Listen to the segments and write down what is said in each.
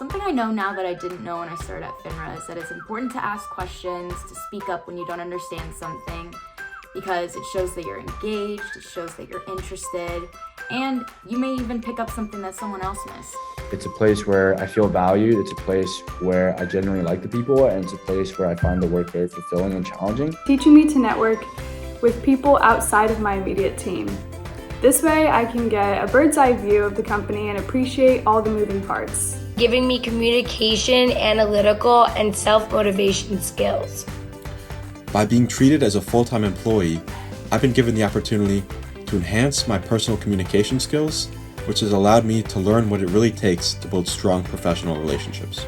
Something I know now that I didn't know when I started at FINRA is that it's important to ask questions, to speak up when you don't understand something, because it shows that you're engaged, it shows that you're interested, and you may even pick up something that someone else missed. It's a place where I feel valued, it's a place where I genuinely like the people, and it's a place where I find the work very fulfilling and challenging. Teaching me to network with people outside of my immediate team. This way I can get a bird's eye view of the company and appreciate all the moving parts. Giving me communication, analytical, and self-motivation skills. By being treated as a full-time employee, I've been given the opportunity to enhance my personal communication skills, which has allowed me to learn what it really takes to build strong professional relationships.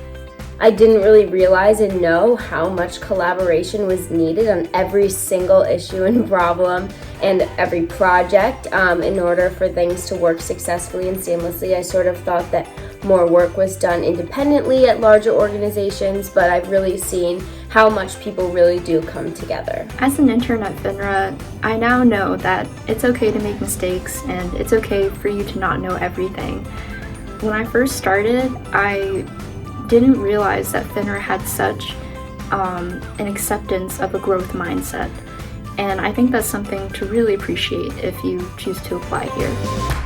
I didn't really realize and know how much collaboration was needed on every single issue and problem and every project in order for things to work successfully and seamlessly. I sort of thought that more work was done independently at larger organizations, but I've really seen how much people really do come together. As an intern at FINRA, I now know that it's okay to make mistakes and it's okay for you to not know everything. When I first started, I didn't realize that FINRA had such an acceptance of a growth mindset. And I think that's something to really appreciate if you choose to apply here.